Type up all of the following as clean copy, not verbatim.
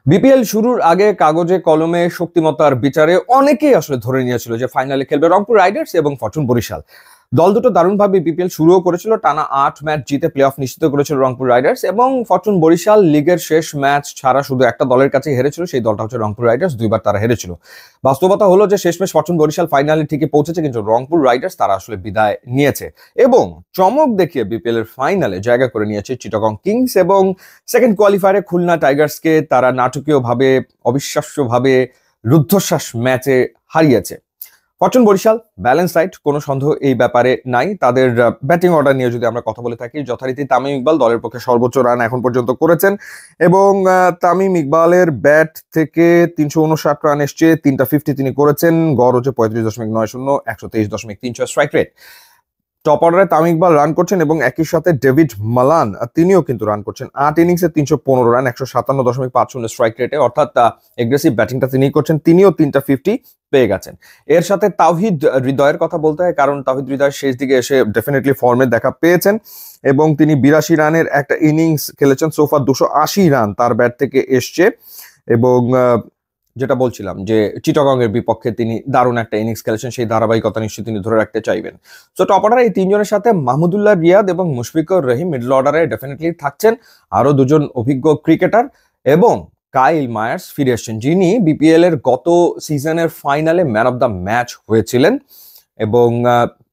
BPL শুরুর আগে কাগজে কলমে শক্তিমত্তার বিচারে অনেকেই আসলে ধরে নিয়েছিল যে ফাইনালে খেলবে রংপুর রাইডার্স এবং ফরচুন বরিশাল। দল দুটো দারুণভাবে বিপিএল শুরুও করেছিল, টানা 8 ম্যাচ জিতে প্লে অফ নিশ্চিত করেছিল রংপুর রাইডার্স, এবং ফরচুন বরিশাল লিগের শেষ ম্যাচ ছাড়া শুধু একটা দলের কাছে হেরেছিল, সেই দলটা হচ্ছে রংপুর রাইডার্স। দুইবার তারা হেরেছিল। বাস্তবতা হলো যে শেষমেশ ফরচুন বরিশাল ফাইনালে ঠিকই পৌঁছেছে, কিন্তু রংপুর রাইডার্স তারা আসলে বিদায় নিয়েছে এবং চমক দেখিয়ে বিপিএল এর ফাইনালে জায়গা করে নিয়েছে চিটাগং কিংস, এবং সেকেন্ড কোয়ালিফায়ারে খুলনা টাইগার্সকে তারা নাটকীয়ভাবে, অবিশ্বাস্যভাবে রুদ্ধশ্বাস ম্যাচে হারিয়েছে। ফরচুন বরিশাল ব্যালেন্স রাইট, কোনো সন্দেহ এই ব্যাপারে নাই। তাদের ব্যাটিং অর্ডার নিয়ে যদি আমরা কথা বলে থাকি, যথারীতি তামিম ইকবাল দলের পক্ষে সর্বোচ্চ রান এখন পর্যন্ত করেছেন, এবং তামিম ইকবালের ব্যাট থেকে 359 রান এসছে, 3টা 50 তিনি করেছেন। গড় হচ্ছে 35.90, 123.36 স্ট্রাইক রেট। টপ অর্ডারে তামিম ইকবাল রান করছেন এবং একই সাথে ডেভিড মালান তিনিও কিন্তু রান করছেন। 8 ইনিংসে 315 রান, 157.50 স্ট্রাইক রেটে, অর্থাৎ এগ্রেসিভ ব্যাটিংটা তিনিই করছেন। তিনিও 3টা 50 পেয়ে গেছেন। এর সাথে তাওহিদ হৃদয়ের কথা বলতে হয়, কারণ তাওহিদ হৃদয় শেষ দিকে এসে ডেফিনেটলি ফর্মের দেখা পেয়েছেন এবং তিনি 82 রানের একটা ইনিংস খেলেছেন। সোফা 280 রান তার ব্যাট থেকে এসছে, এবং যেটা বলছিলাম যে চিটাগং এর বিপক্ষে তিনি দারুণ একটা ইনিংস খেলেছেন, সেই ধারাবাহিকতা নিশ্চয়ই তিনি ধরে রাখতে চাইবেন। সো টপ অর্ডারে এই তিনজনের সাথে মাহমুদুল্লাহ রিয়াদ এবং মুশফিকুর রহিম মিডল অর্ডারে ডেফিনেটলি থাকছেন। আরো দুজন অভিজ্ঞ ক্রিকেটার, এবং কাইল মায়ার্স ফিরে এসেছেন, যিনি বিপিএল এর গত সিজনের ফাইনালে ম্যান অফ দ্য ম্যাচ হয়েছিলেন এবং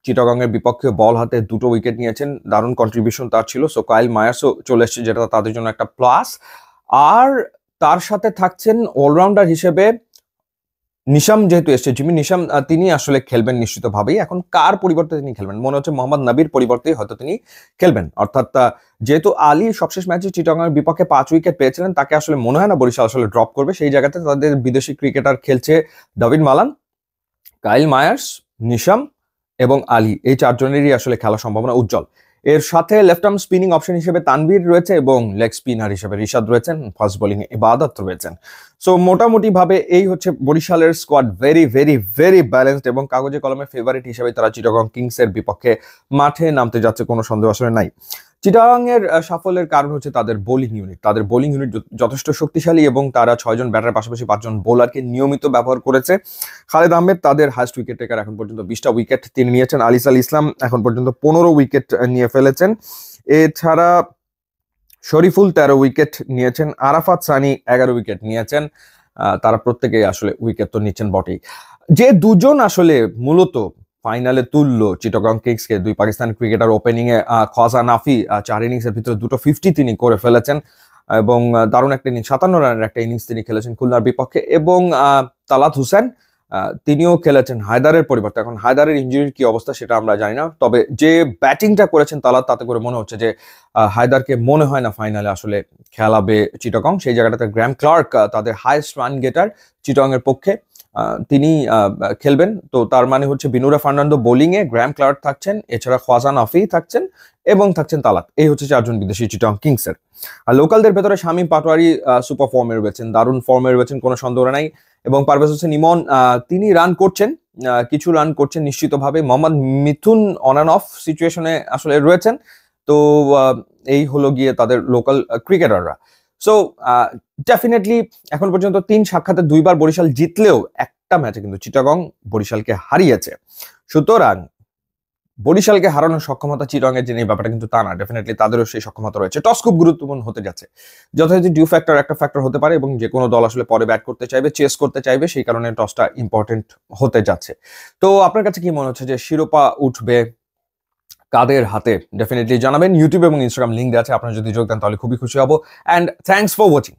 চিটাগং এর বিপক্ষে বল হাতে 2টো উইকেট নিয়েছেন। দারুণ কন্ট্রিবিউশন তার ছিল। সো কাইল মায়ার্সও চলে এসেছে, যেটা তাদের জন্য একটা প্লাস। আর তার সাথে থাকছেন অলরাউন্ডার হিসেবে নিশাম, যেহেতু এসছে জিমি নিশাম, তিনি আসলে খেলবেন নিশ্চিতভাবেই। এখন কার পরিবর্তে তিনি খেলবেন? মনে হচ্ছে মোহাম্মদ নবীর পরিবর্তে হয়তো তিনি খেলবেন। অর্থাৎ যেহেতু আলী সবশেষ ম্যাচে চিটাগং এর বিপক্ষে 5 উইকেট পেয়েছিলেন, তাকে আসলে মনে হয় না বরিশাল আসলে ড্রপ করবে। সেই জায়গাতে তাদের বিদেশি ক্রিকেটার খেলছে, David Malan, Kyle Mayers, Neesham এবং আলী, এই 4 জনেরই আসলে খেলার সম্ভাবনা উজ্জ্বল। এর সাথে লেফট আর্ম স্পিনিং অপশন হিসেবে তানভীর রয়েছে এবং লেগ স্পিনার হিসেবে রিশাদ রয়েছেন, ফাস্ট বোলিং এ ইবাদত রয়েছেন। সো মোটামুটি ভাবে এই হচ্ছে বরিশালের squad, very very very balanced, এবং কাগজে কলমে ফেভারিট হিসেবে তারা চিটাগং কিংস এর বিপক্ষে মাঠে নামতে যাচ্ছে, কোনো সন্দেহ আসলে নাই। চিটাগং এর সাফল্যের কারণ হচ্ছে তাদের বোলিং ইউনিট। তাদের বোলিং ইউনিট যথেষ্ট শক্তিশালী এবং তারা 6 জন ব্যাটার পাশাপাশি 5 জন বোলারকে নিয়মিত ব্যবহার করেছে। খালেদ আহমেদ তাদের হাইস্ট উইকেট টেকার, এখন পর্যন্ত 20টা উইকেট তিনি নিয়েছেন। আলিস আল ইসলাম এখন পর্যন্ত 15 উইকেট নিয়ে ফেলেছেন। এছাড়া শরীফুল 13 উইকেট নিয়েছেন, আরাফাত সানি 11 উইকেট নিয়েছেন। তারা প্রত্যেকেই আসলে উইকেট তো নিচ্ছেন বটেই। যে দুজন আসলে মূলত ফাইনালে তুললো চিটাগং কিংসকে, 2 পাকিস্তান ক্রিকেটার ওপেনিং এ খোয়াজা নাফি 4 ইনিংসের ভিতরে 2টো 50 তিনি করে ফেলেছেন, এবং দারুণ একটা ইনিংস, 57 রানের একটা ইনিংস তিনি খেলেছেন খুলনার বিপক্ষে। এবং তালাত হোসেন তিনিও খেলেছেন হায়দারের পরিবর্তে। এখন হায়দারের ইনজুরির কি অবস্থা সেটা আমরা জানি না, তবে যে ব্যাটিংটা করেছেন তালাত, তাতে করে মনে হচ্ছে যে হায়দারকে মনে হয় না ফাইনালে আসলে খেলাবে চিটাগং। সেই জায়গাটাতে গ্র্যাম ক্লার্ক, তাদের হাইয়েস্ট রান গেটার চিটাগং এর পক্ষে, তিনি খেলবেন। তো তার মানে হচ্ছে বিনুরা ফার্নান্দো বোলিং এ, গ্র্যাম ক্লার্ক থাকছেন, এছাড়া খোয়াজা নাফি থাকছেন এবং থাকছেন তালাত। এই হচ্ছে 4 জন বিদেশি চিটাগং কিংস এর। আর লোকালদের ভেতরে শামীম পাটোয়ারি সুপার ফর্মে রয়েছেন, দারুণ ফর্মে রয়েছেন, কোনো সন্দেহ নাই। এবং পারভেজ হোসেন ইমন, তিনি রান করছেন, কিছু রান করছেন নিশ্চিতভাবে। মোহাম্মদ মিথুন অন অ্যান্ড অফ সিচুয়েশনে আসলে রয়েছেন। তো এই হলো গিয়ে তাদের লোকাল ক্রিকেটাররা। সো ডেফিনেটলি এখন পর্যন্ত 3 সাক্ষাতে 2বার বরিশাল জিতলেও একটা ম্যাচে কিন্তু চিটাগং বরিশালকে হারিয়েছে। সুতরাং বরিশালকে হারানোর সক্ষমতা চিটাগং এর, যে ব্যাপারটা কিন্তু তা না, ডেফিনেটলি তাদেরও সেই সক্ষমতা রয়েছে। টস খুব গুরুত্বপূর্ণ হতে যাচ্ছে, যথাযথ ডিউ ফ্যাক্টর একটা ফ্যাক্টর হতে পারে, এবং যে কোনো দল আসলে পরে ব্যাট করতে চাইবে, চেস করতে চাইবে, সেই কারণে টসটা ইম্পর্টেন্ট হতে যাচ্ছে। তো আপনার কাছে কি মনে হচ্ছে যে শিরোপা উঠবে কাদের হাতে? ডেফিনেটলি জানাবেন। ইউটিউব এবং ইনস্টাগ্রাম লিঙ্ক দেওয়া আছে, আপনারা যদি যোগ দেন তাহলে খুবই খুশি হব। And thanks for watching.